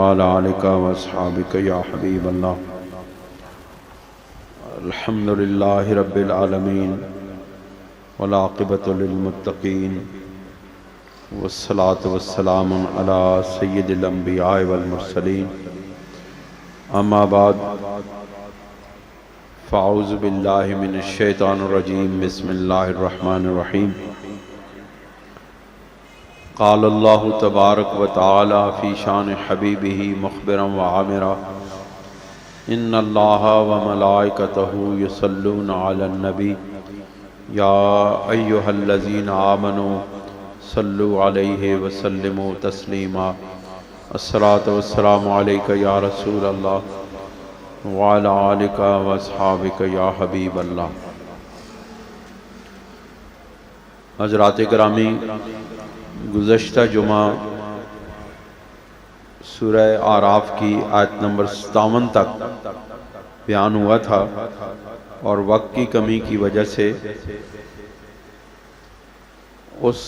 وعلى آلك واصحابك يا حبيب الله. الحمد لله رب العالمين والعاقبة للمتقين والصلاة والسلام على سيد الأنبياء والمرسلين. أما بعد فأعوذ بالله من الشيطان الرجيم. بسم الله الرحمن الرحيم. قال الله تبارك وتعالى في شان حبيبه مخبرا وعامرا إن الله وملائكته يصلون على النبي يا أيها الذين آمنوا صلوا عليه وسلموا تسليما. الصلاة والسلام عليك يا رسول الله وعلى آلك واصحابك يا حبيب الله. حضرات گرامی، گزشتہ جمعہ سورہ اعراف کی آیت نمبر 57 تک بیان ہوا تھا، اور وقت کی کمی کی وجہ سے اس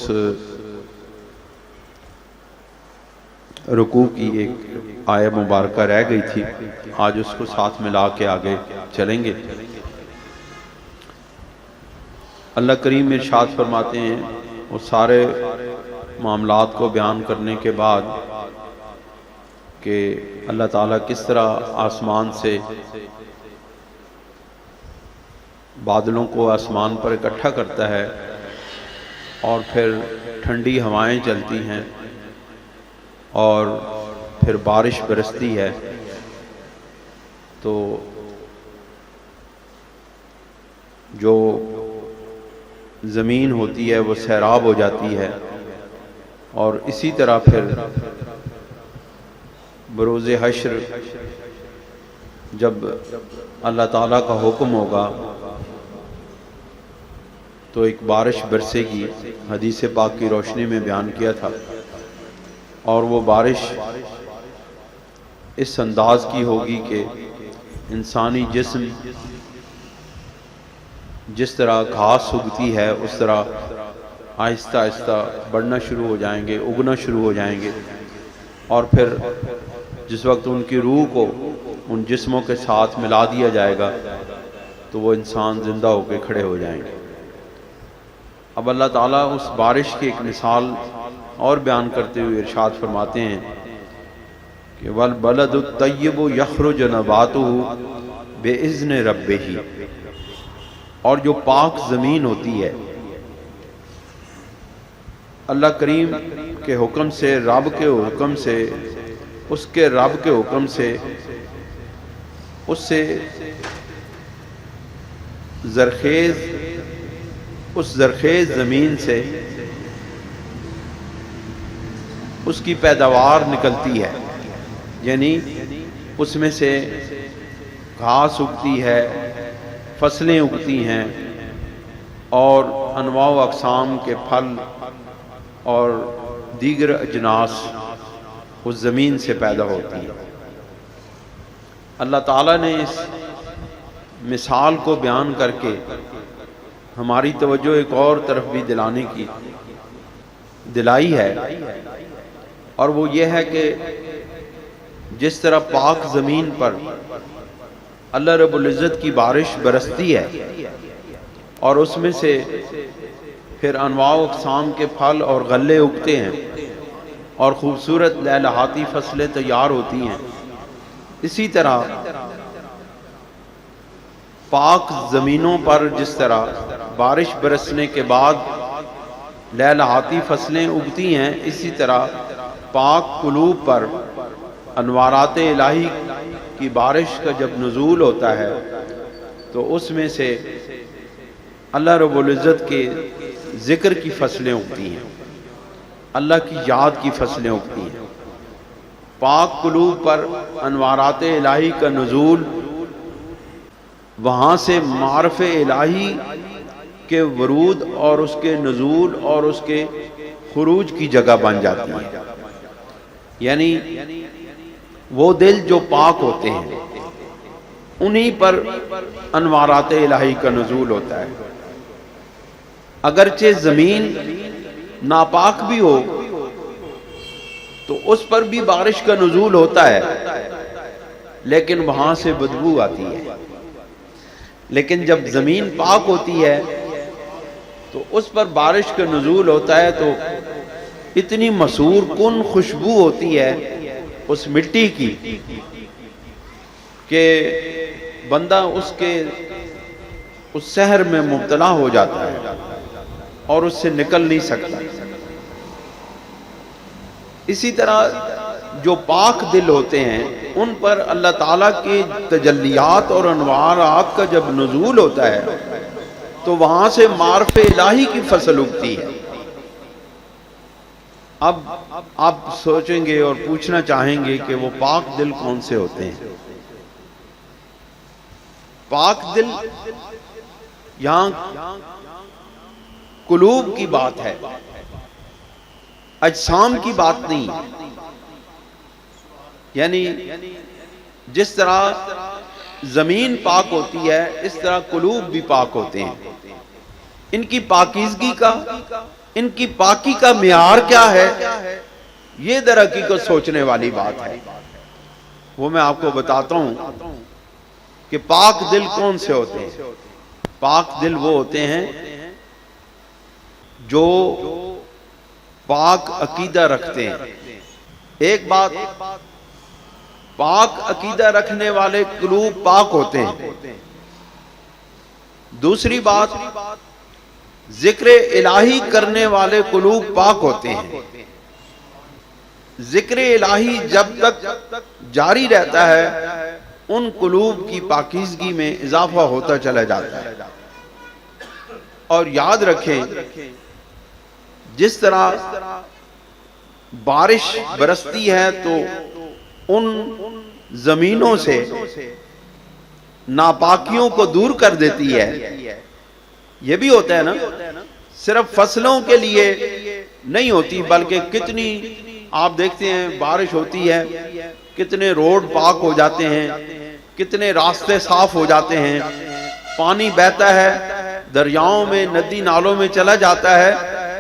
رکوع کی ایک آیہ مبارکہ رہ گئی تھی. آج اس کو ساتھ ملا کے آگے چلیں گے. اللہ کریم ارشاد فرماتے ہیں، وہ سارے معاملات کو بیان کرنے کے بعد کہ اللہ تعالیٰ کس طرح آسمان سے بادلوں کو آسمان پر اکٹھا کرتا ہے اور پھر ٹھنڈی ہوائیں چلتی ہیں اور پھر بارش برستی ہے، تو جو زمین ہوتی ہے وہ سیراب ہو جاتی ہے، اور اسی طرح پھر بروز حشر جب اللہ تعالیٰ کا حکم ہوگا تو ایک بارش برسے گی. حدیث پاک کی روشنی میں بیان کیا تھا، اور وہ بارش اس انداز کی ہوگی کہ انسانی جسم جس طرح گھاس اگتی ہے اس طرح آہستہ آہستہ بڑھنا شروع ہو جائیں گے، اگنا شروع ہو جائیں گے، اور پھر جس وقت ان کی روح کو ان جسموں کے ساتھ ملا دیا جائے گا تو وہ انسان زندہ ہو کے کھڑے ہو جائیں گے. اب اللہ تعالیٰ اس بارش کی ایک مثال اور بیان کرتے ہوئے ارشاد فرماتے ہیں کہ وَالْبَلَدُ الطَّيِّبُ يَخْرُجُ نَبَاتُهُ بِإِذْنِ رَبِّهِ، اور جو پاک زمین ہوتی ہے اللہ کریم کے حکم سے، رب کے حکم سے، اس کے رب کے حکم سے اس سے زرخیز زمین سے اس کی پیداوار نکلتی ہے، یعنی اس میں سے گھاس اگتی ہے، فصلیں اگتی ہیں، اور انواع و اقسام کے پھل اور دیگر اجناس اس زمین سے پیدا ہوتی ہیں. اللہ تعالیٰ نے اس مثال کو بیان کر کے ہماری توجہ ایک اور طرف بھی دلائی ہے، اور وہ یہ ہے کہ جس طرح پاک زمین پر اللہ رب العزت کی بارش برستی ہے اور اس میں سے پھر انواع و اقسام کے پھل اور غلے اگتے ہیں اور خوبصورت لہلہاتی فصلیں تیار ہوتی ہیں، اسی طرح پاک زمینوں پر جس طرح بارش برسنے کے بعد لہلہاتی فصلیں اگتی ہیں، اسی طرح پاک قلوب پر انوارات الہی کی بارش کا جب نزول ہوتا ہے تو اس میں سے اللہ رب العزت کے ذکر کی فصلیں اگتی ہیں، اللہ کی یاد کی فصلیں اگتی ہیں. پاک قلوب پر انوارات الہی کا نزول، وہاں سے معرف الہی کے ورود اور اس کے نزول اور اس کے خروج کی جگہ بن جاتی ہے. یعنی وہ دل جو پاک ہوتے ہیں انہی پر انوارات الہی کا نزول ہوتا ہے. اگرچہ زمین ناپاک بھی ہو تو اس پر بھی بارش کا نزول ہوتا ہے، لیکن وہاں سے بدبو آتی ہے۔ لیکن جب زمین پاک ہوتی ہے تو اس پر بارش کا نزول ہوتا ہے تو اتنی مسحور کن خوشبو ہوتی ہے اس مٹی کی کہ بندہ اس سحر میں مبتلا ہو جاتا ہے اور اس سے نکل نہیں سکتا۔ اسی طرح جو پاک دل ہوتے ہیں ان پر اللہ تعالیٰ کے تجلیات اور انوارات کا جب نزول ہوتا ہے تو وہاں سے معرف الہی کی فصل اگتی ہے۔ اب آپ سوچیں گے اور پوچھنا چاہیں گے کہ وہ پاک دل کون سے ہوتے ہیں؟ پاک دل یہاں قلوب کی بات ہے، اجسام کی بات نہیں۔ یعنی جس طرح زمین پاک ہوتی ہے اس طرح قلوب بھی پاک ہوتے ہیں۔ ان کی پاکیزگی کا، ان کی پاکی کا معیار کیا ہے، یہ در حقیقت سوچنے والی بات ہے۔ وہ میں آپ کو بتاتا ہوں کہ پاک دل کون سے ہوتے ہیں۔ پاک دل وہ ہوتے ہیں جو پاک عقیدہ رکھتے ہیں۔ ایک بات، پاک عقیدہ رکھنے والے قلوب پاک ہوتے ہیں۔ دوسری بات، ذکر الہی کرنے والے قلوب پاک ہوتے ہیں۔ ذکر الہی جب تک جاری رہتا ہے ان قلوب کی پاکیزگی میں اضافہ ہوتا چلا جاتا ہے۔ اور یاد رکھیں جس طرح بارش برستی ہے تو ان زمینوں سے ناپاکیوں کو دور کر دیتی ہے، یہ بھی ہوتا ہے نا، صرف فصلوں کے لیے نہیں ہوتی بلکہ کتنی آپ دیکھتے ہیں بارش ہوتی ہے کتنے روڈ پاک ہو جاتے ہیں، کتنے راستے صاف ہو جاتے ہیں، پانی بہتا ہے دریاؤں میں، ندی نالوں میں چلا جاتا ہے،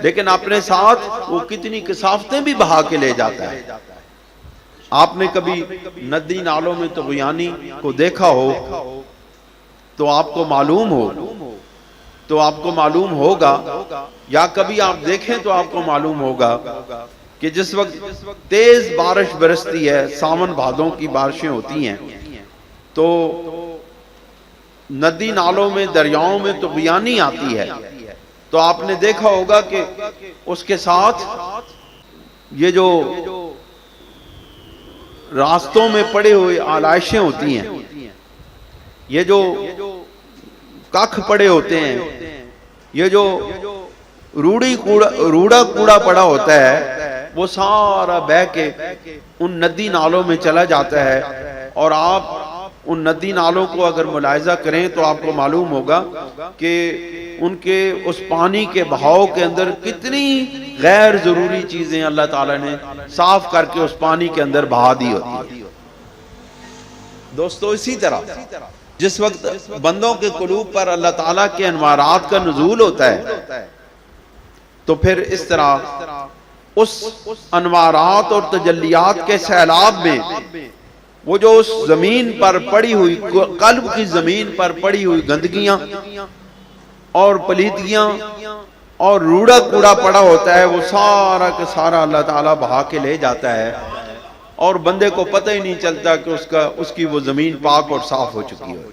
لیکن اپنے ساتھ وہ کتنی کثافتیں بھی بہا کے لے جاتا ہے۔ آپ نے کبھی ندی نالوں میں طغیانی کو دیکھا ہو تو آپ کو معلوم ہوگا یا کبھی آپ دیکھیں تو آپ کو معلوم ہوگا کہ جس وقت تیز بارش برستی ہے، ساون بھادوں کی بارشیں ہوتی ہیں تو ندی نالوں میں، دریاؤں میں طغیانی آتی ہے، تو آپ نے دیکھا ہوگا کہ اس کے ساتھ یہ جو راستوں میں پڑے ہوئے آلائشیں ہوتی ہیں، یہ جو کخ پڑے ہوتے ہیں، یہ جو روڑا کوڑا پڑا ہوتا ہے، وہ سارا بہہ کے ان ندی نالوں میں چلا جاتا ہے۔ اور آپ ان ندی نالوں کو اگر ملاحظہ کریں تو آپ کو معلوم ہوگا کہ ان کے اس پانی کے بہاؤ کے اندر کتنی غیر ضروری چیزیں اللہ تعالیٰ نے صاف کر کے اس پانی کے اندر بہا دی ہوتی ہے۔ دوستو اسی طرح جس وقت بندوں کے قلوب پر اللہ تعالیٰ کے انوارات کا نزول ہوتا ہے تو پھر اس طرح اس انوارات اور تجلیات کے سیلاب میں وہ جو اس زمین پر پڑی ہوئی، قلب کی زمین پر پڑی ہوئی گندگیاں اور پلیدگیاں اور روڑا کوڑا پڑا ہوتا ہے، وہ سارا کا سارا اللہ تعالیٰ بہا کے لے جاتا ہے اور بندے کو پتہ ہی نہیں چلتا کہ اس کی وہ زمین پاک اور صاف ہو چکی ہے۔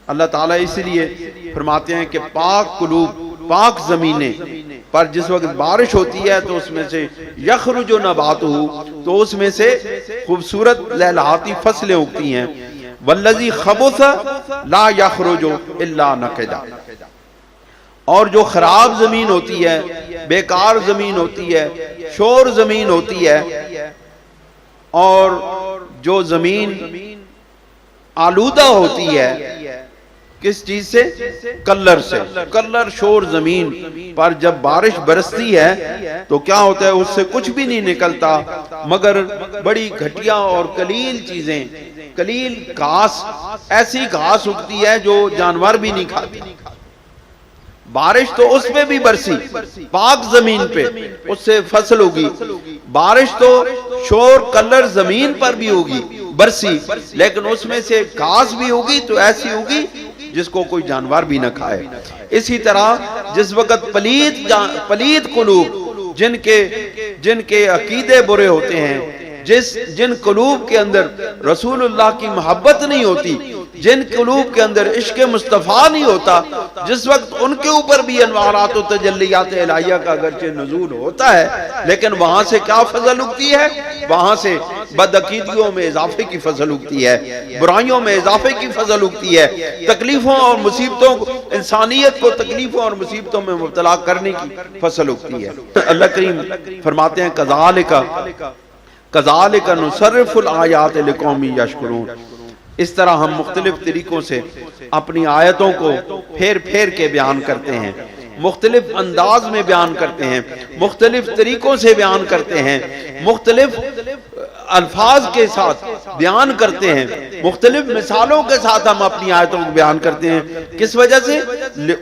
اللہ تعالیٰ اس لیے فرماتے ہیں کہ پاک قلوب، پاک زمینیں پر جس وقت بارش ہوتی ہے تو اس میں سے یخرج نباتہ، تو اس میں سے خوبصورت لہلہاتی فصلیں اگتی ہیں، والذی خبث لا یخرج الا نقدا، اور جو خراب زمین ہوتی ہے، بیکار زمین ہوتی ہے، شور زمین ہوتی ہے، اور جو زمین آلودہ ہوتی ہے کس چیز سے؟ کلر سے، کلر شور زمین پر جب بارش برستی ہے تو کیا ہوتا ہے؟ اس سے کچھ بھی نہیں نکلتا مگر بڑی گھٹیا اور قلیل چیزیں، قلیل گھاس، ایسی گھاس اگتی ہے جو جانور بھی نہیں کھاتے۔ بارش تو اس پہ بھی برسی پاک زمین پہ، اس سے فصل ہوگی، بارش تو شور کلر زمین پر بھی ہوگی برسی، لیکن اس میں سے گھاس بھی ہوگی تو ایسی ہوگی جس کو کوئی جانور بھی نہ کھائے۔ اسی طرح جس وقت پلید قلوب، جن کے عقیدے برے ہوتے ہیں، جن قلوب کے اندر رسول اللہ کی محبت نہیں ہوتی، جن قلوب کے اندر عشق مصطفیٰ نہیں ہوتا، جس وقت ان کے اوپر بھی انوارات و تجلیات الہیہ کا اگرچہ نزول ہوتا ہے، لیکن وہاں سے کیا فضل اگتی ہے؟ وہاں سے بدعقیدیوں میں اضافے کی فضل اگتی ہے، برائیوں میں اضافے کی فضل اگتی ہے، تکلیفوں اور مصیبتوں کو، انسانیت کو تکلیفوں اور مصیبتوں میں مبتلا کرنے کی فضل اگتی ہے۔ اللہ کریم فرماتے ہیں کذالک نصرف الآیات لقوم یشکرون، اس طرح ہم مختلف طریقوں سے اپنی آیتوں کو پھیر پھیر کے بیان کرتے ہیں، مختلف انداز میں بیان کرتے ہیں، مختلف طریقوں سے بیان کرتے ہیں، مختلف الفاظ کے ساتھ بیان کرتے ہیں، مختلف مثالوں کے ساتھ ہم اپنی آیتوں کو بیان کرتے ہیں۔ کس وجہ سے؟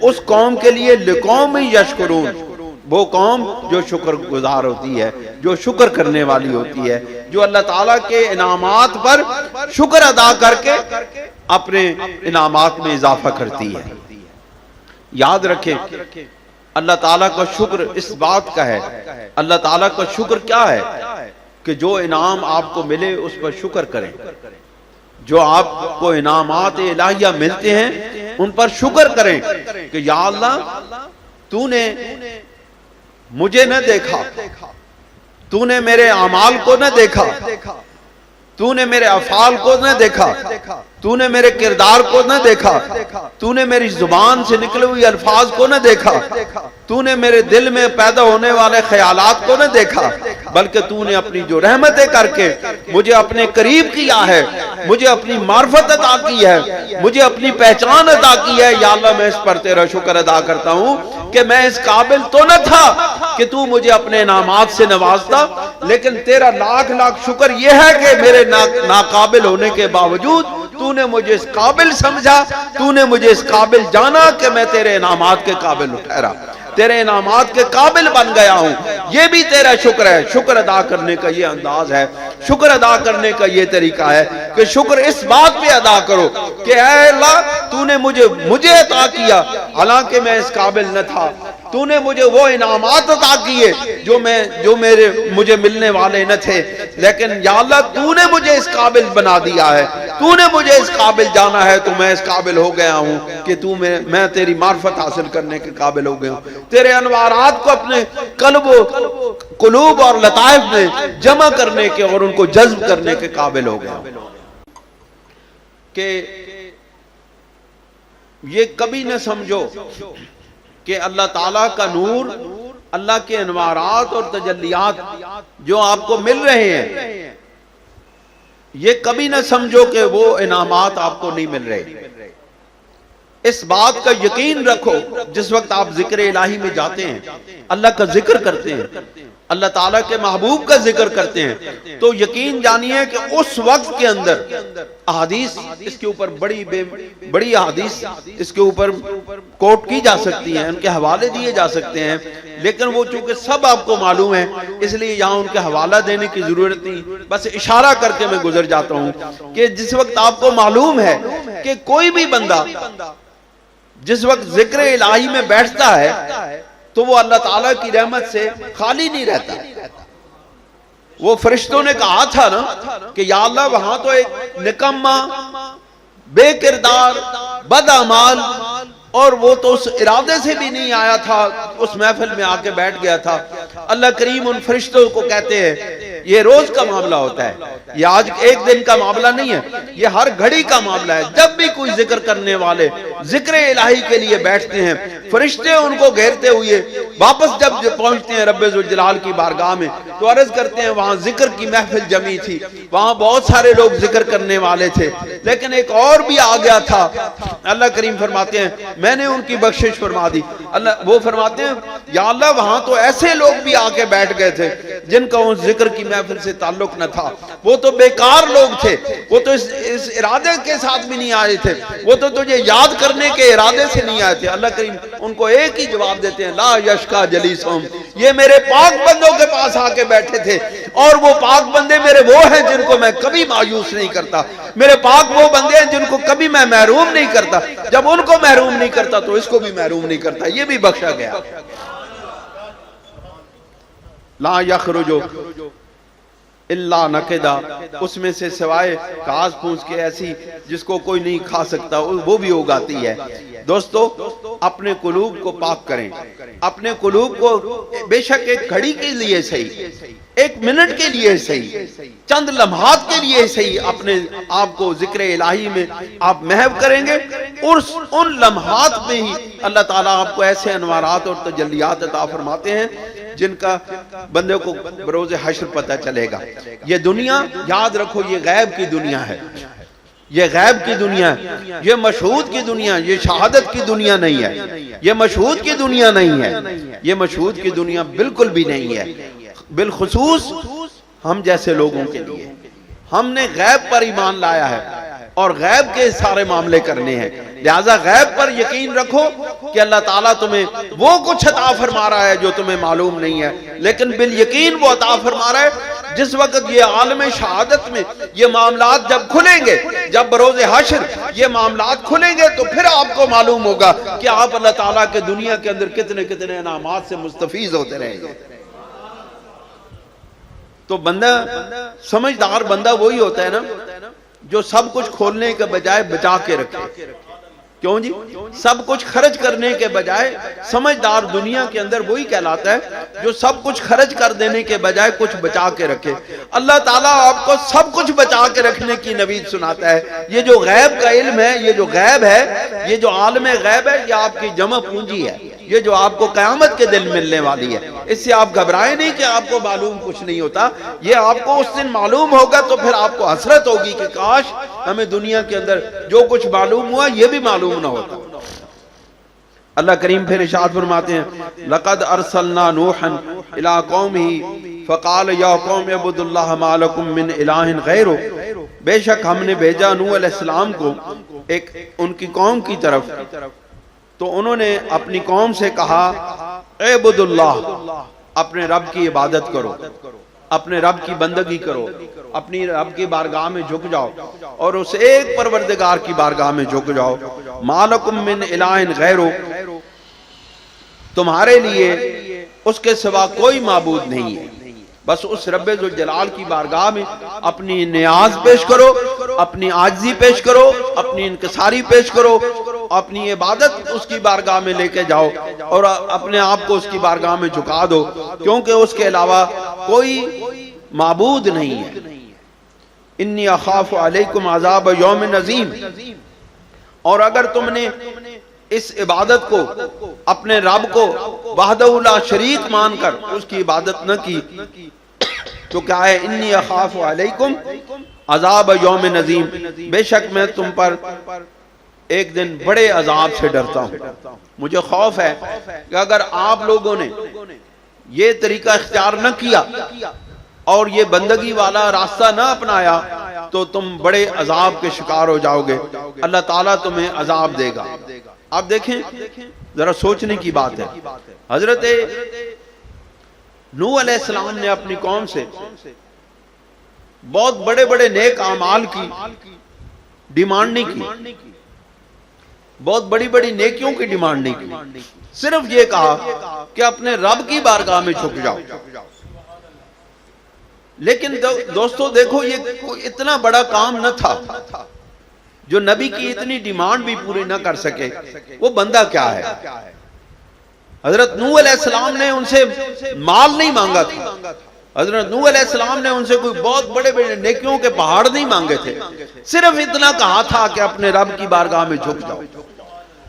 اس قوم کے لیے لقوم یشکرون، وہ قوم جو شکر گزار ہوتی ہے، جو شکر کرنے والی ہوتی ہے، جو اللہ تعالیٰ کے انعامات پر شکر ادا کر کے اپنے انعامات میں اضافہ کرتی ہے۔ یاد رکھیں اللہ تعالیٰ کا شکر اس بات کا ہے، اللہ تعالیٰ کا شکر کیا ہے کہ جو انعام آپ کو ملے اس پر شکر کریں، جو آپ کو انعامات الہیہ ملتے ہیں ان پر شکر کریں کہ یا اللہ تو نے مجھے نہ دیکھا، تو نے میرے اعمال کو نہ دیکھا، تو نے میرے افعال کو نہ دیکھا، تو نے میرے کردار کو نہ دیکھا، تو نے میری زبان سے نکلے ہوئی الفاظ کو نہ دیکھا، تو نے میرے دل میں پیدا ہونے والے خیالات کو نہ دیکھا، بلکہ تو نے اپنی جو رحمتیں کر کے مجھے اپنے قریب کیا ہے، مجھے اپنی معرفت عطا کی ہے، مجھے اپنی پہچان عطا کی ہے۔ یا اللہ میں اس پر تیرا شکر ادا کرتا ہوں کہ میں اس قابل تو نہ تھا کہ تو مجھے اپنے انعامات سے نوازتا، لیکن تیرا لاکھ لاکھ شکر یہ ہے کہ میرے ناقابل ہونے کے باوجود تو نے مجھے اس قابل سمجھا، تو نے مجھے اس قابل جانا کہ میں تیرے انعامات کے قابل ٹھہرا، تیرے انعامات کے قابل بن گیا ہوں۔ یہ بھی تیرا شکر ہے۔ شکر ادا کرنے کا یہ انداز ہے، شکر ادا کرنے کا یہ طریقہ ہے کہ شکر اس بات پہ ادا کرو کہ اے اللہ تو نے مجھے عطا کیا حالانکہ میں اس قابل نہ تھا، تو نے مجھے وہ انعامات عطا کیے جو مجھے ملنے والے نہ تھے، لیکن یا اللہ تو نے مجھے اس قابل بنا دیا ہے، تو نے مجھے اس قابل جانا ہے، تو میں اس قابل ہو گیا ہوں کہ میں تیری معرفت حاصل کرنے کے قابل ہو گیا ہوں، تیرے انوارات کو اپنے قلوب اور لطائف میں جمع کرنے کے اور ان کو جذب کرنے کے قابل ہو گیا ہوں۔ کہ یہ کبھی نہ سمجھو کہ اللہ تعالیٰ کا نور، اللہ کے انوارات اور تجلیات جو آپ کو مل رہے ہیں، یہ کبھی نہ سمجھو کہ وہ انعامات آپ کو نہیں مل رہے۔ اس بات کا یقین رکھو جس وقت آپ ذکر الہی میں جاتے ہیں، اللہ کا ذکر کرتے ہیں، اللہ تعالیٰ کے محبوب کا ذکر کرتے ہیں، تو یقین جانیے کہ اس وقت کے اندر احادیث اس کے اوپر بڑی احادیث اس کے اوپر کوٹ کی جا سکتی ہیں، ان کے حوالے دیے جا سکتے ہیں، لیکن وہ چونکہ سب آپ کو معلوم ہے اس لیے یہاں ان کے حوالہ دینے کی ضرورت نہیں، بس اشارہ کر کے میں گزر جاتا ہوں کہ جس وقت آپ کو معلوم ہے کہ کوئی بھی بندہ جس وقت ذکر الہی میں بیٹھتا ہے تو وہ اللہ تعالیٰ کی رحمت سے خالی نہیں رہتا۔ وہ فرشتوں نے کہا تھا نا کہ یا اللہ وہاں تو ایک نکمہ، بے کردار، بد اعمال، اور وہ تو اس ارادے سے بھی نہیں آیا تھا، اس محفل میں آ کے بیٹھ گیا تھا۔ اللہ کریم ان فرشتوں کو کہتے ہیں یہ روز کا معاملہ ہوتا ہے، یہ آج ایک دن کا معاملہ نہیں ہے، یہ ہر گھڑی کا معاملہ ہے۔ جب بھی کوئی ذکر کرنے والے ذکر الہی کے لیے بیٹھتے ہیں، فرشتے ان کو گھیرتے ہوئے واپس جب پہنچتے ہیں رب ذوالجلال کی بارگاہ میں تو عرض کرتے ہیں وہاں ذکر کی محفل جمی تھی، وہاں بہت سارے لوگ ذکر کرنے والے تھے، لیکن ایک اور بھی آ گیا تھا۔ اللہ کریم فرماتے ہیں میں نے ان کی بخشش فرما دی۔ وہ فرماتے ہیں یا اللہ وہاں تو ایسے لوگ بھی آ کے بیٹھ گئے تھے جن کا اس ذکر کی محفل سے تعلق نہ تھا، وہ تو بیکار لوگ تھے، وہ تو اس ارادے کے ساتھ بھی نہیں آئے تھے، وہ تو تجھے یاد کرنے کرنے کے ارادے سے نہیں آئے تھے. اللہ کریم ان کو ایک ہی جواب دیتے ہیں, لا یشکا جلیسہم, یہ میرے پاک بندوں کے پاس آ کے بیٹھے تھے, اور وہ پاک بندے میرے وہ ہیں جن کو میں کبھی مایوس نہیں کرتا. میرے پاک وہ بندے ہیں جن کو کبھی میں محروم نہیں کرتا. جب ان کو محروم نہیں کرتا تو اس کو بھی محروم نہیں کرتا. یہ بھی بخشا گیا. لا یخرجو الا نقدا, اس میں سے سوائے گھاس پھوس کے ایسی جس کو کوئی نہیں کھا سکتا وہ بھی اگاتی ہے. دوستو اپنے قلوب کو پاک کریں. اپنے قلوب کو بے شک ایک گھڑی کے لیے صحیح, ایک منٹ کے لیے صحیح, چند لمحات کے لیے صحیح, اپنے آپ کو ذکر الہی میں آپ محو کریں گے, اور ان لمحات میں ہی اللہ تعالیٰ آپ کو ایسے انوارات اور تجلیات عطا فرماتے ہیں جن کا بندے کو بروز حشر پتہ چلے گا. یہ دنیا یاد رکھو یہ غیب کی دنیا ہے, یہ غیب کی دنیا ہے, یہ مشہود کی دنیا, یہ شہادت کی دنیا نہیں ہے, یہ مشہود کی دنیا نہیں ہے, یہ مشہود کی دنیا بالکل بھی نہیں ہے. بالخصوص ہم جیسے لوگوں کے لیے, ہم نے غیب پر ایمان لایا ہے اور غیب کے سارے معاملے کرنے ہیں. لہذا غیب پر یقین رکھو کہ اللہ تعالیٰ تمہیں وہ کچھ عطا فرما رہا ہے جو تمہیں معلوم نہیں ہے, لیکن بالیقین وہ عطا فرما رہا ہے. جس وقت یہ عالم شہادت میں یہ معاملات جب کھلیں گے, جب بروز حشر یہ معاملات کھلیں گے, تو پھر آپ کو معلوم ہوگا کہ آپ اللہ تعالیٰ کے دنیا کے اندر کتنے کتنے انعامات سے مستفیض ہوتے رہیں گے. تو بندہ سمجھدار بندہ وہی ہوتا ہے نا جو سب کچھ کھولنے کے بجائے بچا کے رکھے. کیوں جی؟ سب کچھ خرچ کرنے کے بجائے سمجھدار دنیا کے اندر وہی کہلاتا ہے جو سب کچھ خرچ کر دینے کے بجائے کچھ بچا کے رکھے. اللہ تعالیٰ آپ کو سب کچھ بچا کے رکھنے کی نوید سناتا ہے. یہ جو غیب کا علم ہے, یہ جو غیب ہے, یہ جو عالم غیب ہے, یہ آپ کی جمع پونجی ہے, یہ جو آپ کو قیامت کے دن ملنے والی ہے. اس سے آپ گھبرائیں نہیں کہ آپ کو معلوم کچھ نہیں ہوتا, یہ آپ کو اس دن معلوم ہوگا تو پھر آپ کو حسرت ہوگی کہ کاش ہمیں دنیا کے اندر جو کچھ معلوم ہوا یہ بھی معلوم نہ ہوتا. اللہ کریم پھر ارشاد فرماتے ہیں, لقد ارسلنا نوحا الى قومه فقال یا قوم اعبدوا اللہ ما لکم من الہ غیرہ, بے شک ہم نے بھیجا نوح علیہ السلام کو ایک ان کی قوم کی طرف, تو انہوں نے اپنی قوم سے کہا اعبدوا اللہ, اپنے رب کی عبادت کرو, اپنے رب کی بندگی کرو, اپنی رب کی بارگاہ میں جھک جاؤ اور اس ایک پروردگار کی بارگاہ میں جھک جاؤ. ما لکم من الہ غیرہ, تمہارے لیے اس کے سوا کوئی معبود نہیں ہے, بس اس رب ذوالجلال کی بارگاہ میں اپنی نیاز پیش کرو, اپنی عاجزی پیش کرو, اپنی انکساری پیش کرو, اپنی عبادت اس کی بارگاہ میں لے کے جاؤ اور اپنے آپ کو اس کی بارگاہ میں جھکا دو, کیونکہ اس کے علاوہ کوئی معبود نہیں ہے. انی اخاف علیکم عذاب یوم عظیم, اور اگر تم نے اس عبادت کو اپنے رب کو وحدہ لا شریک مان کر اس کی عبادت نہ کی تو کیا ہے, انی اخاف علیکم عذاب یوم عظیم, بے شک میں تم پر ایک دن بڑے عذاب سے ڈرتا ہوں. مجھے خوف ہے کہ اگر آپ لوگوں نے یہ طریقہ اختیار نہ کیا اور یہ بندگی والا راستہ نہ اپنایا تو تم بڑے عذاب کے شکار ہو جاؤ گے, اللہ تعالیٰ تمہیں عذاب دے گا. آپ دیکھیں ذرا سوچنے کی بات ہے, حضرت نوح علیہ السلام نے اپنی قوم سے بہت بڑے بڑے نیک اعمال کی ڈیمانڈ نہیں کی, بہت بڑی بڑی نیکیوں کی ڈیمانڈ نہیں کی, صرف یہ کہا کہ اپنے رب کی بارگاہ میں جھک جاؤ. لیکن دوستو دیکھو یہ اتنا بڑا کام نہ تھا جو نبی کی اتنی ڈیمانڈ بھی پوری نہ کر سکے. وہ بندہ کیا ہے؟ حضرت نوح علیہ السلام نے ان سے مال نہیں مانگا تھا, حضرت نوح علیہ السلام نے ان سے کوئی بہت بڑے بڑے نیکیوں کے پہاڑ نہیں مانگے تھے, صرف اتنا کہا تھا کہ اپنے رب کی بارگاہ میں جھک جاؤ.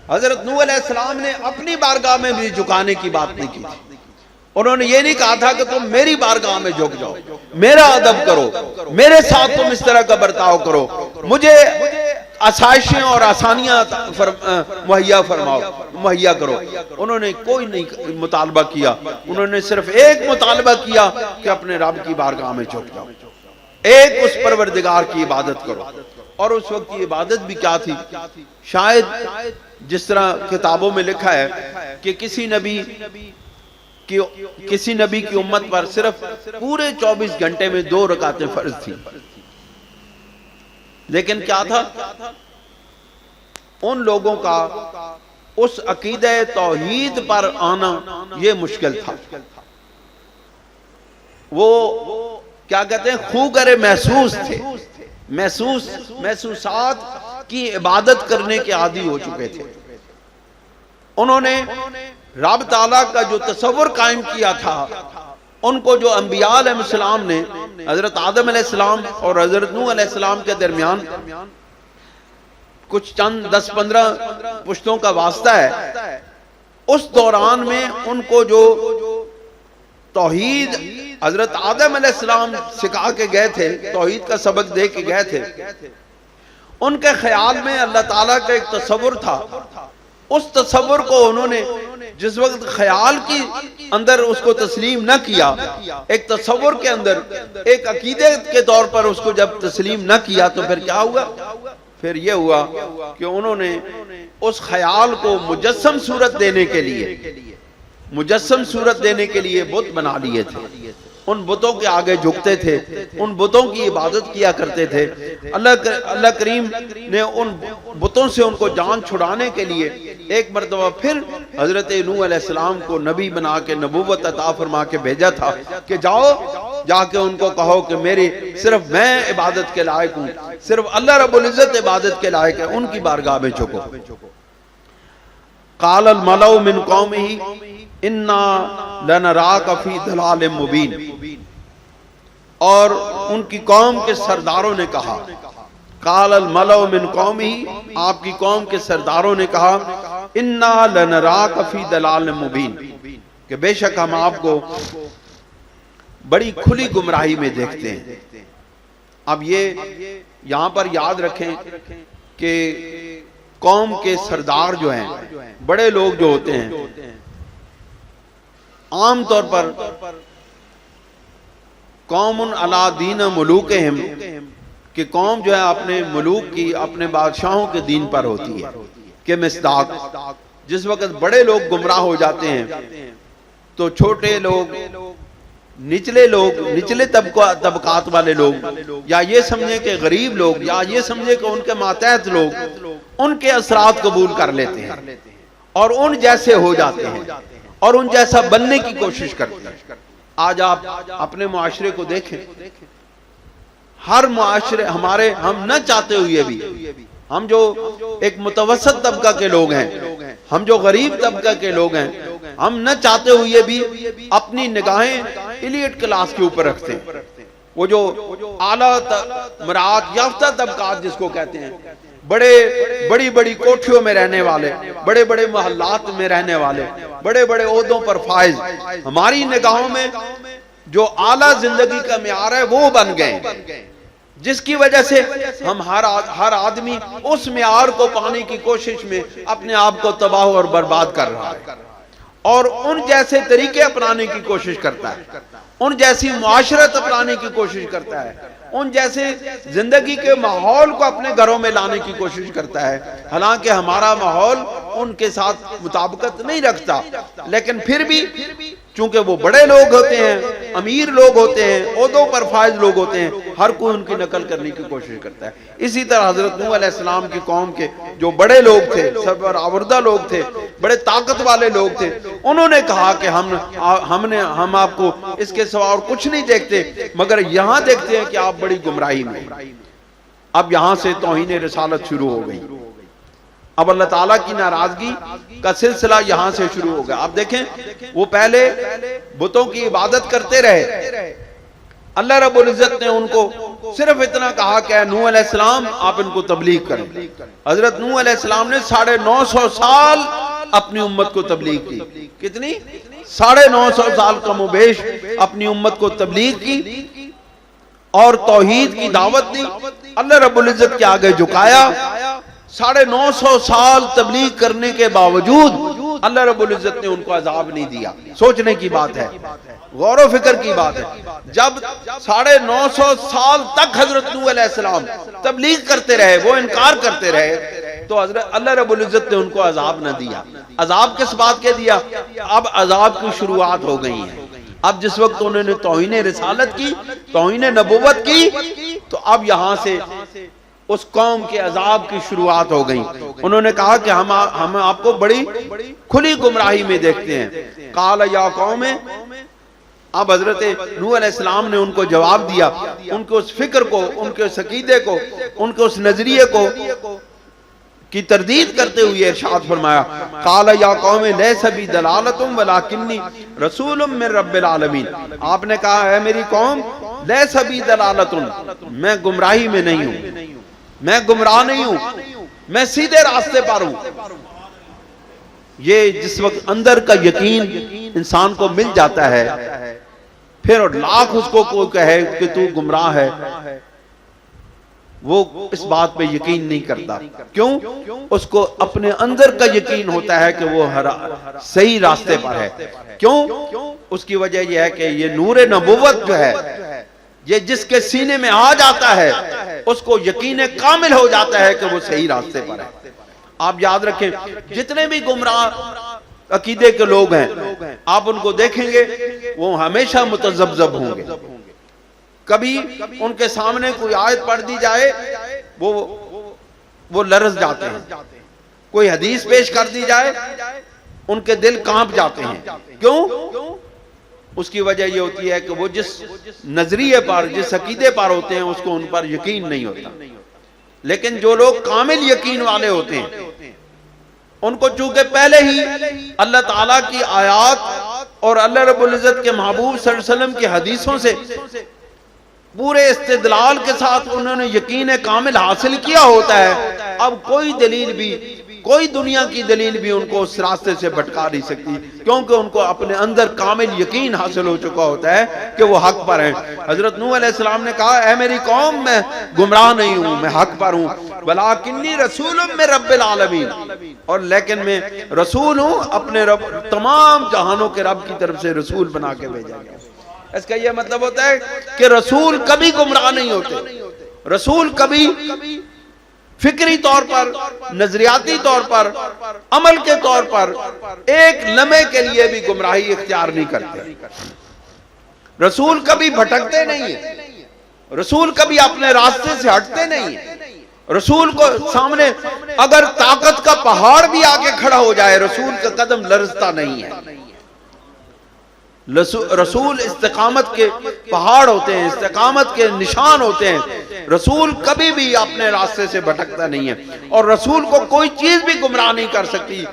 حضرت نوح علیہ السلام نے اپنی بارگاہ میں بھی جھکانے کی بات نہیں کی تھی. انہوں نے یہ نہیں کہا تھا کہ تم میری بارگاہ میں جھک جاؤ, میرا ادب کرو, میرے ساتھ تم اس طرح کا برتاؤ کرو, مجھے آسائشیں اور آسانیاں مہیا کرو. انہوں نے کوئی نہیں مطالبہ کیا, انہوں نے صرف ایک مطالبہ کیا کہ اپنے رب کی بارگاہ میں جھک جاؤ, ایک اس پروردگار کی عبادت کرو. اور اس وقت کی عبادت بھی کیا تھی؟ شاید جس طرح کتابوں میں لکھا ہے کہ کسی نبی کی امت پر صرف پورے 24 گھنٹے میں 2 رکعتیں فرض تھی، لیکن کیا تھا؟ ان لوگوں کا اس عقیدہ توحید پر آنا یہ مشکل تھا. وہ کیا کہتے ہیں، خوگر محسوس تھے، محسوسات کی عبادت کرنے کے عادی ہو چکے تھے. انہوں نے رب تعالیٰ کا جو تصور قائم کیا تھا، ان کو جو انبیاء علیہ السلام نے حضرت آدم علیہ السلام اور حضرت نوح علیہ السلام کے درمیان کچھ چند 10-15 پشتوں کا واسطہ ہے، اس دوران میں ان کو جو توحید حضرت آدم علیہ السلام سکھا کے گئے تھے، توحید کا سبق دے کے گئے تھے، ان کے خیال میں اللہ تعالیٰ کا ایک تصور تھا. اس تصور کو انہوں نے جس وقت خیال کی اندر اس کو تسلیم نہ کیا، ایک تصور کے اندر ایک عقیدے کے طور پر اس کو جب تسلیم نہ کیا، تو پھر کیا ہوا؟ پھر یہ ہوا کہ انہوں نے اس خیال کو مجسم صورت دینے کے لیے بت بنا لیے تھے. ان بتوں کے آگے جھکتے تھے، ان بتوں کی عبادت کیا کرتے تھے. اللہ کریم نے ان بتوں سے ان کو جان چھڑانے کے لیے ایک مرتبہ پھر حضرت نوح علیہ السلام کو نبی بنا کے نبوت عطا فرما کے بھیجا تھا کہ جا کے ان کو کہو کہ میری صرف میں عبادت کے لائق ہوں، صرف اللہ رب العزت عبادت کے لائق ہے، ان کی بارگاہ میں جھکو. قال الملأ من قومه انا لنراک فی ضلال مبین. اور ان کی قوم کے سرداروں نے کہا، قال الملأ من قومه، آپ کی قوم کے سرداروں نے کہا، انا لنراک فی ضلال مبین، کہ بے شک ہم آپ کو بڑی کھلی گمراہی میں دیکھتے ہیں. اب یہ یہاں پر یاد رکھیں کہ قوم کے سردار جو ہیں، بڑے لوگ جو ہوتے ہیں، عام طور پر قوم علی دین ملوکہم، کہ قوم جو ہے اپنے ملوک کی، اپنے بادشاہوں کے دین پر ہوتی ہے. کہ مصداق جس وقت بڑے لوگ گمراہ ہو جاتے ہیں تو چھوٹے لوگ، نچلے طبقات والے لوگ، یا یہ سمجھیں کہ غریب لوگ، یا یہ سمجھیں کہ ان کے ماتحت لوگ ان کے اثرات قبول کر لیتے ہیں اور ان جیسے ہو جاتے ہیں اور ان جیسا بننے کی کوشش کرتے ہیں. آج آپ اپنے معاشرے کو دیکھیں، ہر معاشرے ہم نہ چاہتے ہوئے بھی، ہم جو ایک متوسط طبقہ کے لوگ ہیں، ہم جو غریب طبقہ کے لوگ ہیں، ہم نہ چاہتے ہوئے بھی اپنی نگاہیں ایلیٹ کلاس کے اوپر رکھتے ہیں. وہ جو اعلیٰ مراعات یافتہ طبقات جس کو کہتے ہیں، بڑی کوٹھیوں میں رہنے والے، بڑے محلات میں رہنے والے، بڑے عہدوں پر فائز، ہماری نگاہوں میں جو اعلیٰ زندگی کا معیار ہے وہ بن گئے، جس کی وجہ سے ہم ہر آدمی اس معیار کو پانے کی کوشش میں اپنے آپ کو تباہ اور برباد کر رہا ہے اور ان جیسے طریقے اپنانے کی کوشش کرتا ہے، ان جیسی معاشرت اپنانے کی کوشش کرتا ہے، ان جیسے زندگی کے ماحول کو اپنے گھروں میں لانے کی کوشش کرتا ہے. حالانکہ ہمارا ماحول ان کے ساتھ مطابقت نہیں رکھتا، لیکن پھر بھی چونکہ وہ بڑے لوگ ہوتے ہیں، امیر لوگ ہوتے ہیں، عہدوں پر فائز لوگ ہوتے ہیں، ہر کوئی ان کی نقل کرنے کی کوشش کرتا ہے. اسی طرح حضرت نوح علیہ السلام کی قوم کے جو بڑے لوگ تھے، سرور آوردہ لوگ تھے، بڑے طاقت والے لوگ تھے، انہوں نے کہا کہ ہم آپ کو اس کے سوا اور کچھ نہیں دیکھتے مگر یہاں دیکھتے ہیں کہ آپ بڑی گمراہی میں. اب یہاں سے توہین رسالت شروع ہو گئی. اب اللہ تعالیٰ کی ناراضگی کا سلسلہ یہاں سے شروع ہو گیا. اب دیکھیں وہ پہلے بتوں کی عبادت کرتے رہے، اللہ رب العزت نے ان کو صرف اتنا کہا کہ نوح علیہ السلام آپ ان کو تبلیغ کریں. حضرت نوح علیہ السلام نے 950 سال اپنی امت کو تبلیغ کی. کتنی؟ 950 سال کم و بیش اپنی امت کو تبلیغ کی اور توحید کی دعوت دی. اللہ رب العزت کے آگے جھکایا. 950 سال تبلیغ کرنے کے باوجود اللہ رب العزت نے ان کو عذاب نہیں دیا. سوچنے کی بات ہے، غور و فکر کی بات ہے. جب 950 سال تک حضرت نوح علیہ السلام تبلیغ کرتے رہے، وہ انکار کرتے رہے، تو حضرت اللہ رب العزت نے ان کو عذاب نہ دیا. عذاب کس بات کے دیا؟ اب عذاب کی شروعات ہو گئی ہیں. اب جس وقت انہوں نے توہین رسالت کی، توہین نبوت کی، تو اب یہاں سے اس قوم کے عذاب کی شروعات ہو گئی. انہوں نے کہا کہ ہم آپ کو بڑی کھلی گمراہی میں دیکھتے ہیں. قال یا قوم، اب حضرت نوح علیہ السلام نے ان کو جواب دیا، ان کے اس فکر کو، ان کے اس عقیدے کو، ان کے اس نظریے کو کی تردید کرتے ہوئے ارشاد فرمایا، قال یا قوم لیس بی دلالۃ ولکنی رسول من رب العالمین. آپ نے کہا ہے میری قوم، لیس بی دلالۃ، میں گمراہی میں نہیں ہوں، میں گمراہ نہیں ہوں، میں سیدھے راستے پر ہوں. یہ جس وقت اندر کا یقین انسان کو مل جاتا ہے، پھر لاکھ اس کو کوئی کہے کہ تو گمراہ ہے، وہ اس بات پہ یقین نہیں کرتا. کیوں؟ اس کو اپنے اندر کا یقین ہوتا ہے کہ وہ صحیح راستے پر ہے. کیوں؟ اس کی وجہ یہ ہے کہ یہ نور نبوت جو ہے، یہ جس کے سینے میں آ جاتا ہے اس کو یقین کامل ہو جاتا ہے کہ وہ صحیح راستے پر ہے. آپ یاد رکھیں، جتنے بھی گمراہ عقیدے کے لوگ ہیں، آپ ان کو دیکھیں گے وہ ہمیشہ متذبذب ہوں گے. کبھی ان کے سامنے کوئی آیت پڑھ دی جائے وہ لرز جاتے ہیں، کوئی حدیث پیش کر دی جائے ان کے دل کانپ جاتے ہیں. کیوں؟ اس کی وجہ یہ ہوتی ہے کہ وہ جس نظریے پر، جس عقیدے پر ہوتے ہیں اس کو ان پر یقین نہیں ہوتا. لیکن جو لوگ کامل یقین والے ہوتے ہیں، ان کو چونکہ پہلے ہی اللہ تعالیٰ کی آیات اور اللہ رب العزت کے محبوب صلی اللہ علیہ وسلم کی حدیثوں سے پورے استدلال کے ساتھ انہوں نے یقین کامل حاصل کیا ہوتا ہے، اب کوئی دلیل بھی، کوئی دنیا کی دلیل بھی ان کو اس راستے سے بھٹکا نہیں سکتی، کیونکہ ان کو اپنے اندر کامل یقین حاصل ہو چکا ہوتا ہے کہ وہ حق پر ہیں. حضرت نوح علیہ السلام نے کہا، اے میری قوم، میں گمراہ نہیں ہوں، میں حق پر ہوں. وَلَٰكِنِّي رَسُولٌ مِّن رَبِّ الْعَالَمِينَ، اور لیکن میں رسول ہوں، اپنے رب، تمام جہانوں کے رب کی طرف سے رسول بنا کے بھیجا گیا. اس کا یہ مطلب ہوتا ہے کہ رسول کبھی گمراہ نہیں ہوتے. رسول کبھی فکری طور پر، نظریاتی طور پر، عمل کے طور پر ایک لمحے کے لیے بھی گمراہی اختیار نہیں کرتے. رسول کبھی بھٹکتے نہیں ہیں، رسول کبھی اپنے راستے سے ہٹتے نہیں ہیں. رسول کو سامنے اگر طاقت کا پہاڑ بھی آگے کھڑا ہو جائے، رسول کا قدم لرزتا نہیں ہے. رسول استقامت کے پہاڑ ہوتے ہیں، استقامت کے نشان ہوتے ہیں. رسول کبھی بھی اپنے راستے سے بھٹکتا نہیں ہے، اور رسول کو کوئی چیز بھی گمراہ نہیں کر سکتی.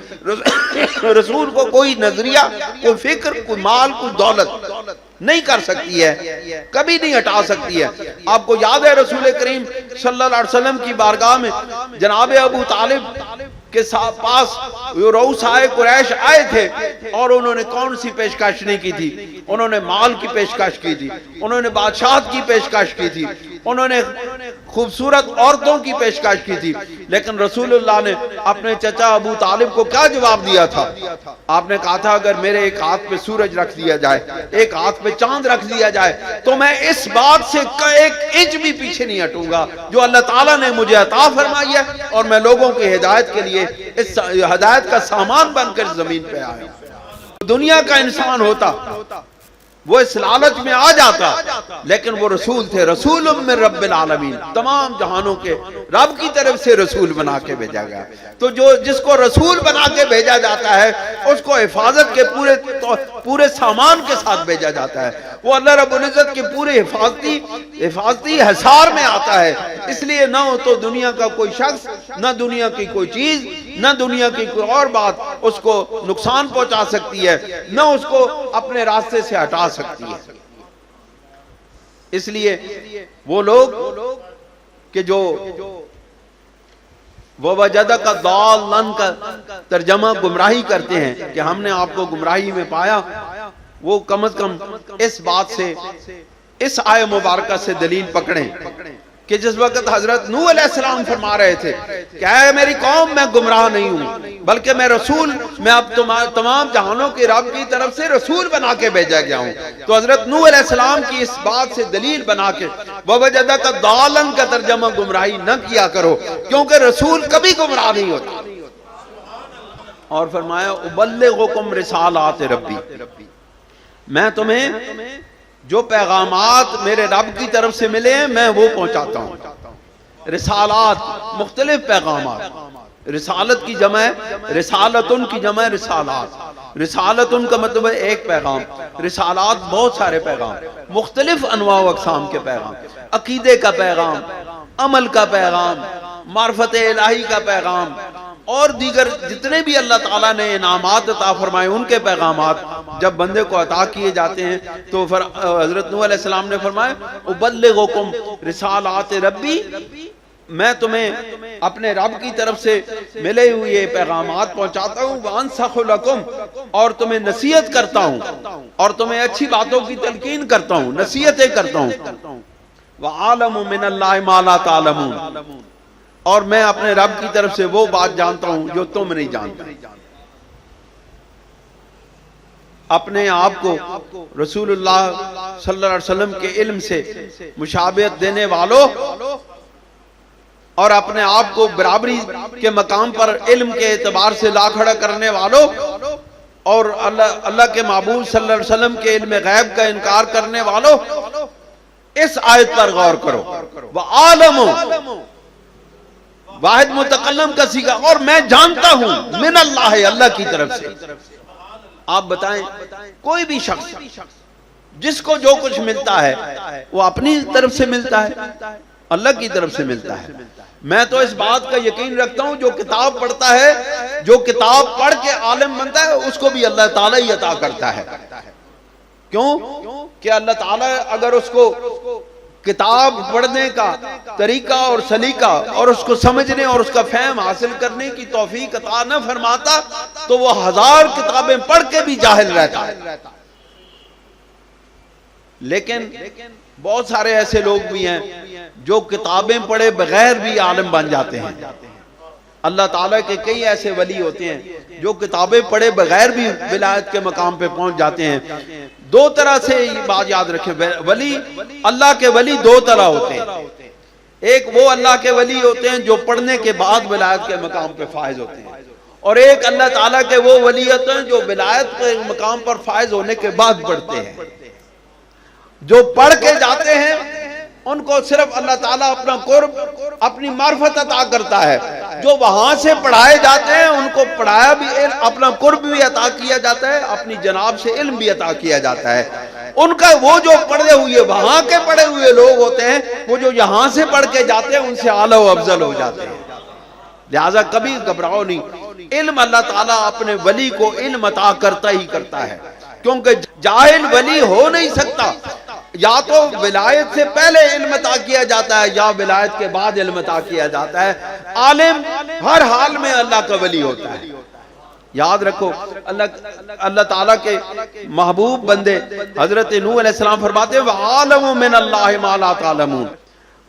رسول کو کوئی نظریہ، کوئی فکر، کوئی مال، کوئی دولت نہیں کر سکتی ہے، کبھی نہیں ہٹا سکتی ہے. آپ کو یاد ہے رسول کریم صلی اللہ علیہ وسلم کی بارگاہ میں جناب ابو طالب کے پاس رؤسائے قریش آئے تھے، اور انہوں نے کون سی پیشکش نہیں کی تھی؟ انہوں نے مال کی پیشکش کی تھی، انہوں نے بادشاہت کی پیشکش کی تھی، انہوں نے خوبصورت عورتوں کی پیشکش کی تھی. لیکن رسول اللہ نے اپنے چچا ابو طالب کو کیا جواب دیا تھا؟ آپ نے کہا تھا، اگر میرے ایک ہاتھ پہ سورج رکھ دیا جائے، ایک ہاتھ پہ چاند رکھ دیا جائے، تو میں اس بات سے ایک انچ بھی پیچھے نہیں ہٹوں گا جو اللہ تعالیٰ نے مجھے عطا فرمائی ہے، اور میں لوگوں کی ہدایت کے لیے اس ہدایت کا سامان بن کر زمین پہ آیا. دنیا کا انسان ہوتا وہ اس لالچ میں آ جاتا، لیکن وہ رسول تھے. رسول من رب العالمین، تمام جہانوں کے رب کی طرف سے رسول بنا کے بھیجا گیا. تو جس کو رسول بنا کے بھیجا جاتا ہے اس کو حفاظت کے پورے سامان کے ساتھ بھیجا جاتا ہے. وہ اللہ رب العزت کے پورے حفاظتی حصار میں آتا ہے. اس لیے نہ تو دنیا کا کوئی شخص، نہ دنیا کی کوئی چیز، نہ دنیا کی کوئی اور بات اس کو نقصان پہنچا سکتی ہے، نہ اس کو اپنے راستے سے ہٹا سکتی ہے. اس لیے وہ لوگ کہ جو وَوَجَدَكَ ضَالًّا کا ترجمہ گمراہی کرتے ہیں کہ ہم نے آپ کو گمراہی میں پایا، وہ کم از کم اس بات سے، اس آیہ مبارکہ سے دلیل پکڑیں کہ جس وقت حضرت نوح علیہ السلام فرما رہے تھے کہ اے میری قوم، میں گمراہ نہیں ہوں، بلکہ میں رسول، میں اب تمام جہانوں کے رب کی طرف سے رسول بنا کے بھیجا گیا ہوں. تو حضرت نوح علیہ السلام کی اس بات سے دلیل بنا کے وَوَجَدَكَ ضَالًا کا ترجمہ گمراہی نہ کیا کرو، کیونکہ رسول کبھی گمراہ نہیں ہوتا۔ اور فرمایا اُبَلِّغُكُمْ رِسَالَاتِ ربی، میں تمہیں جو پیغامات میرے رب کی طرف سے ملے ہیں میں وہ پہنچاتا ہوں۔ رسالات مختلف پیغامات، رسالت کی جمع ہے رسالتن کی جمع ہے رسالات، رسالتن کا مطلب ہے ایک پیغام، رسالات بہت سارے پیغام، مختلف انواع و اقسام کے پیغام، عقیدے کا پیغام، عمل کا پیغام، معرفت الہی کا پیغام، اور دیگر جتنے بھی اللہ تعالیٰ نے انعامات عطا فرمائے ان کے پیغامات جب بندے کو عطا کیے جاتے ہیں تو حضرت نوح علیہ السلام نے فرمایا ابلغکم رسالات ربی، میں تمہیں اپنے رب کی طرف سے ملے ہوئے پیغامات پہنچاتا ہوں، وانصح لکم، اور تمہیں نصیحت کرتا ہوں اور تمہیں اچھی باتوں کی تلقین کرتا ہوں، نصیحتیں کرتا ہوں، وعالم من اللہ ما لا تعلمون، اور میں اپنے رب کی طرف سے وہ بات جانتا ہوں جو تم نہیں جانتے۔ اپنے آپ کو رسول اللہ صلی اللہ علیہ وسلم کے علم سے مشابہت دینے والوں اور اپنے آپ کو برابری کے مقام پر علم کے اعتبار سے لا کھڑا کرنے والوں اور اللہ کے محبوب صلی اللہ علیہ وسلم کے علم غیب کا انکار کرنے والوں، اس آیت پر غور کرو، وَعَالَمُ واحد متکلم کا صیغہ، اور میں جانتا ہوں من اللہ، اللہ کی طرف سے۔ آپ بتائیں کوئی بھی شخص جس کو جو کچھ ملتا ہے وہ اپنی طرف سے ملتا ہے، اللہ کی طرف سے ملتا ہے۔ میں تو اس بات کا یقین رکھتا ہوں جو کتاب پڑھتا ہے، جو کتاب پڑھ کے عالم بنتا ہے، اس کو بھی اللہ تعالیٰ ہی عطا کرتا ہے۔ کیوں کہ اللہ تعالیٰ اگر اس کو کتاب پڑھنے کا طریقہ اور سلیقہ اور اس کو سمجھنے اور اس کا فہم حاصل کرنے کی توفیق عطا نہ فرماتا تو وہ 1000 کتابیں پڑھ کے بھی جاہل رہتا ہے۔ لیکن بہت سارے ایسے لوگ بھی ہیں جو کتابیں پڑھے بغیر بھی عالم بن جاتے ہیں۔ اللہ تعالیٰ کے کئی ایسے ولی ہوتے ہیں جو کتابیں پڑھے بغیر بھی ولایت کے مقام پہ پہنچ جاتے ہیں۔ دو طرح سے یہ بات یاد رکھیں، ولی، اللہ کے ولی دو طرح ہوتے ہیں۔ ایک وہ اللہ کے ولی ہوتے ہیں جو پڑھنے کے بعد ولایت کے مقام پہ فائز ہوتے ہیں، اور ایک اللہ تعالیٰ کے وہ ولی ہوتے ہیں جو ولایت کے مقام پر فائز ہونے کے بعد پڑھتے ہیں۔ جو پڑھ کے جاتے ہیں ان کو صرف اللہ تعالیٰ اپنا قرب، اپنی معرفت عطا کرتا ہے۔ جو وہاں سے پڑھائے جاتے ہیں ان کو پڑھایا بھی، اپنا قرب بھی عطا کیا جاتا ہے، اپنی جناب سے علم بھی عطا کیا جاتا ہے۔ ان کا وہ جو پڑھے ہوئے وہاں کے پڑھے ہوئے لوگ ہوتے ہیں، وہ جو یہاں سے پڑھ کے جاتے ہیں ان سے اعلیٰ و افضل ہو جاتے ہیں۔ لہٰذا کبھی گھبراؤ نہیں، علم اللہ تعالیٰ اپنے ولی کو علم عطا کرتا ہی کرتا ہے، کیونکہ جاہل ولی ہو نہیں سکتا۔ یا تو ولایت سے پہلے علم عطا کیا جاتا ہے یا ولایت کے بعد علم عطا کیا جاتا ہے۔ عالم ہر حال میں اللہ کا ولی ہوتا ہے۔ یاد رکھو اللہ تعالیٰ کے محبوب بندے حضرت نوح علیہ السلام فرماتے ہیں وَعَالَمُ مِنَ اللَّهِ مَا لَا تَعْلَمُونَ۔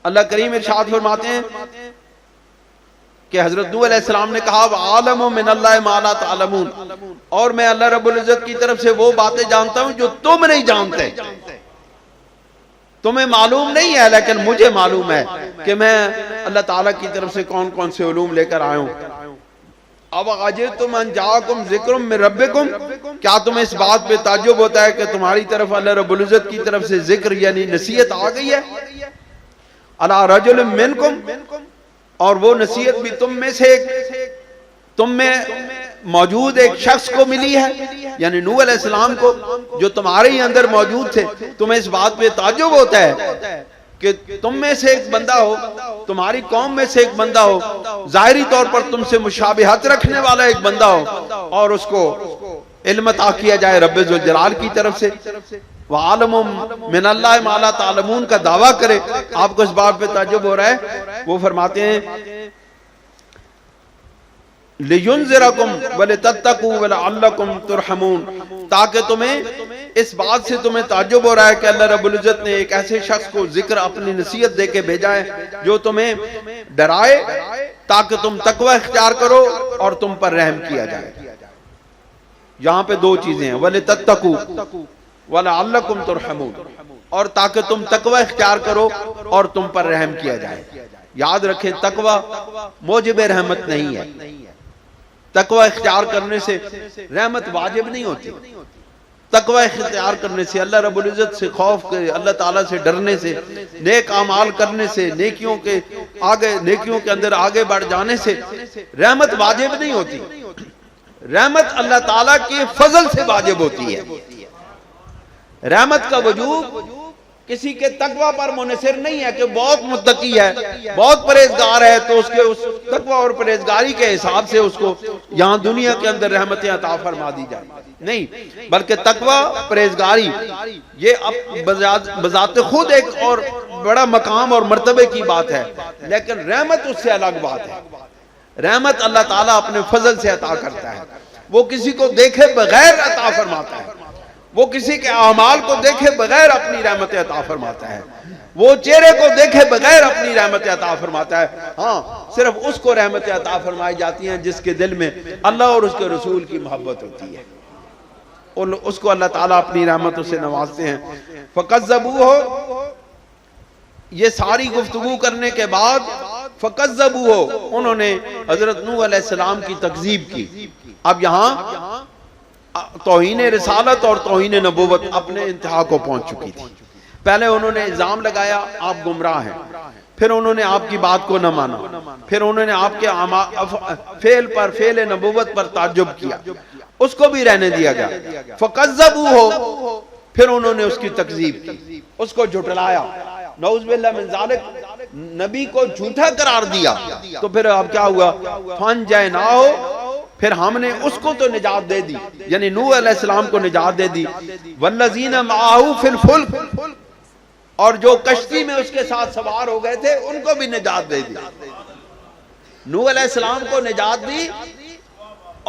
اللہ کریم ارشاد فرماتے ہیں کہ حضرت نوح علیہ السلام نے کہا وَعَالَمُ مِنَ اللَّهِ مَا لَا تَعْلَمُونَ، اور میں اللہ رب العزت کی طرف سے وہ باتیں جانتا ہوں جو تم نہیں جانتے۔ تمہیں معلوم نہیں ہے لیکن مجھے معلوم ہے کہ میں اللہ تعالیٰ کی طرف سے کون کون سے علوم لے کر آیا ہوں۔ اب عجبتم ان جاءکم ذکر من ربکم، کیا تمہیں اس بات پہ تعجب ہوتا ہے کہ تمہاری طرف اللہ رب العزت کی طرف سے ذکر یعنی نصیحت آ گئی ہے؟ علی رجل منکم، اور وہ نصیحت بھی تم میں سے تم میں موجود ایک شخص کو ملی ہے، یعنی نوح علیہ السلام کو جو تمہارے ہی اندر موجود تھے۔ تمہیں اس بات پہ تعجب ہوتا ہے کہ تم میں سے ایک بندہ ہو، تمہاری قوم میں سے ایک بندہ ہو، ظاہری طور پر تم سے مشابہت رکھنے والا ایک بندہ ہو، اور اس کو علم عطا کیا جائے رب ذوالجلال کی طرف سے۔ وَعَالَمُ مِنَ اللَّهِ مَا لَا تَعْلَمُونَ کا دعویٰ کرے، آپ کو اس بات پہ تعجب ہو رہا ہے؟ وہ فرماتے ہیں لِيُنذِرَكُمْ وَلِتَتَّقُوا وَلَعَلَّكُمْ تُرْحَمُونَ، تاکہ تمہیں اس بات سے تمہیں تعجب ہو رہا ہے کہ اللہ رب العزت نے ایک ایسے شخص کو ذکر اپنی نصیحت دے کے بھیجا ہے جو تمہیں ڈرائے تاکہ تم تقوی اختیار کرو اور تم پر رحم کیا جائے۔ یہاں پہ دو چیزیں ہیں، وَلِتَتَّقُوا وَلَعَلَّكُمْ تُرْحَمُونَ، اور تاکہ تم تقوی اختیار کرو اور تم پر رحم کیا جائے۔ یاد رکھیں تقوی موجب رحمت نہیں ہے، تقوی اختیار کرنے سے رحمت واجب نہیں ہوتی، تقوی اختیار کرنے سے، اللہ رب العزت سے خوف کے، اللہ تعالیٰ سے ڈرنے سے، نیک اعمال کرنے سے، نیکیوں کے اندر آگے بڑھ جانے سے رحمت واجب نہیں ہوتی، رحمت اللہ تعالیٰ کے فضل سے واجب ہوتی ہے۔ رحمت کا وجود کسی کے تقوی پر منحصر نہیں ہے کہ بہت متقی ہے، بہت پرہیزگار ہے تو اس کے اس تقوی اور پرہیزگاری کے حساب سے اس کو یہاں دنیا کے اندر رحمتیں عطا فرما دی جائے، نہیں، بلکہ تقوی پرہیزگاری یہ بذات خود ایک اور بڑا مقام اور مرتبے کی بات ہے، لیکن رحمت اس سے الگ بات ہے۔ رحمت اللہ تعالیٰ اپنے فضل سے عطا کرتا ہے، وہ کسی کو دیکھے بغیر عطا فرماتا ہے، وہ کسی کے اعمال کو دیکھے بغیر اپنی رحمت عطا فرماتا ہے، وہ چہرے کو دیکھے بغیر اپنی رحمت عطا فرماتا ہے۔ ہاں، صرف اس کو رحمت عطا فرمائی جاتی ہیں جس کے دل میں اللہ اور اس کے رسول کی محبت ہوتی ہے، اس کو اللہ تعالیٰ اپنی رحمتوں سے نوازتے ہیں۔ فَكَذَّبُوهُ، یہ ساری گفتگو کرنے کے بعد فَكَذَّبُوهُ، انہوں نے حضرت نوح علیہ السلام کی تکذیب کی۔ اب یہاں توہین رسالت اور توہین نبوت اپنے انتہا کو پہنچ چکی تھی۔ پہلے انہوں نے الزام لگایا آپ گمراہ ہیں، پھر انہوں نے آپ کی بات کو نہ مانا، پھر انہوں نے آپ کے فعل نبوت پر تعجب کیا، اس کو بھی رہنے دیا گیا۔ فَكَذَّبُوهُ، پھر انہوں نے اس کی تکذیب کی، اس کو جھٹلایا، نعوذ باللہ من ذالک، نبی کو جھوٹا قرار دیا، تو پھر اب کیا ہوا؟ فَانْجَيْنَاهُ، پھر ہم نے اس کو تو نجات دے دی، یعنی نوح علیہ السلام کو نجات دے دی، وَالَّذِينَ مَعَهُ فِي الْفُلْكِ، اور جو کشتی میں اس کے ساتھ سوار ہو گئے تھے ان کو بھی نجات دے دی۔ نوح علیہ السلام کو نجات دی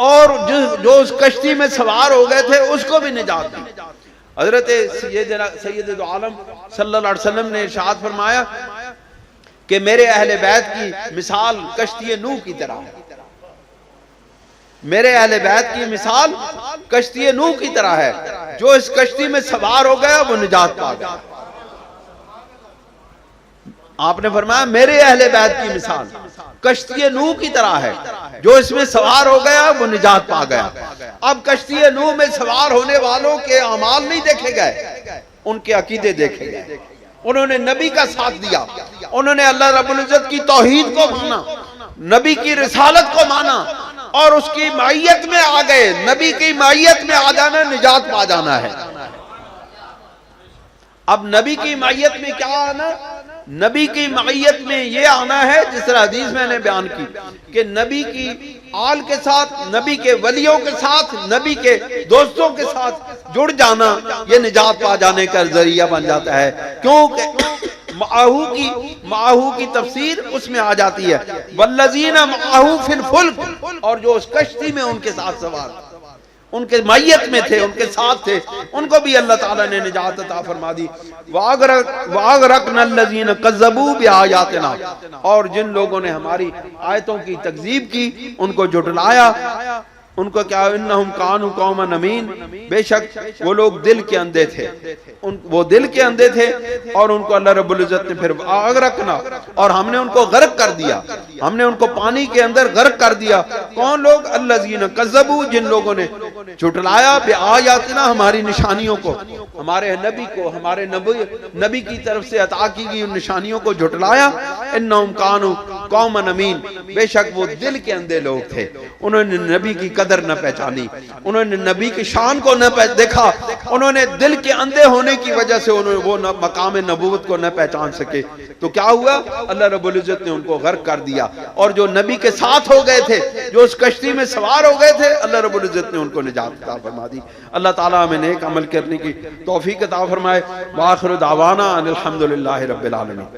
اور جو اس کشتی میں سوار ہو گئے تھے اس کو بھی نجات دی۔ حضرت سید دو عالم صلی اللہ علیہ وسلم نے ارشاد فرمایا کہ میرے اہل بیت کی مثال کشتی نوح کی طرح ہے، میرے اہل بیت کی مثال کشتی نوح کی طرح ہے، جو اس کشتی میں سوار ہو گیا وہ نجات پا گیا۔ آپ نے فرمایا میرے اہل بیت کی مثال کشتی نوح کی طرح ہے، جو اس میں سوار ہو گیا وہ نجات پا گیا۔ اب کشتی نوح میں سوار ہونے والوں کے اعمال نہیں دیکھے گئے، ان کے عقیدے دیکھے گئے، انہوں نے نبی کا ساتھ دیا، انہوں نے اللہ رب العزت کی توحید کو مانا، نبی کی رسالت کو مانا اور اس کی معیت میں آ گئے۔ نبی کی معیت میں آ جانا نجات پا جانا ہے۔ اب نبی کی معیت میں کیا آنا؟ نبی کی معیت میں یہ آنا ہے، جس طرح حدیث میں نے بیان کی کہ نبی کی آل کے ساتھ، نبی کے ولیوں کے ساتھ، نبی کے دوستوں کے ساتھ جڑ جانا، یہ نجات پا جانے کا ذریعہ بن جاتا ہے، کیونکہ معاہو کی تفسیر اس میں آ جاتی ہے، والذین معاہو فی الفلک، اور جو اس کشتی میں ان کے ساتھ سوار، ان کے معیت میں تھے، ان کے ساتھ تھے، ان کو بھی اللہ تعالیٰ نے نجات عطا فرما دی۔ وَأَغْرَقْنَا الَّذِينَ كَذَّبُوا بِآيَاتِنَا، اور جن لوگوں نے ہماری آیتوں کی تکذیب کی، ان کو جھٹلایا، ان کو کیا، انہم کانوا قوما نمین، بے شک وہ لوگ دل کے اندھے تھے، وہ دل کے اندھے تھے، اور ان کو اللہ رب العزت نے پھر اغرقنا، اور ہم نے ان کو غرق کر دیا، ہم نے ان کو پانی کے اندر غرق کر دیا۔ کون لوگ؟ الذین کذبوا، جن لوگوں نے جھٹلایا بآیاتنا، ہماری نشانیوں کو، ہمارے نبی کو، ہمارے نبی کی طرف سے عطا کی گئی ان نشانیوں کو جھٹلایا۔ انہم کانوا قوما نمین، بے شک وہ دل کے اندھے لوگ تھے، انہوں نے نبی کی قدر نہ پہچانی، انہوں نے نبی کی شان کو نہ دیکھا، انہوں نے دل کے اندھے ہونے کی وجہ سے وہ مقام نبوت کو نہ پہچان سکے، تو کیا ہوا؟ اللہ رب العزت نے ان کو غرق کر دیا، اور جو نبی کے ساتھ ہو گئے تھے، جو اس کشتی میں سوار ہو گئے تھے، اللہ رب العزت نے ان کو نجات عطا فرما دی۔ اللہ تعالیٰ ہمیں نیک عمل کرنے کی توفیق عطا فرمائے۔ وآخر دعوانا ان الحمدللہ رب العالمین۔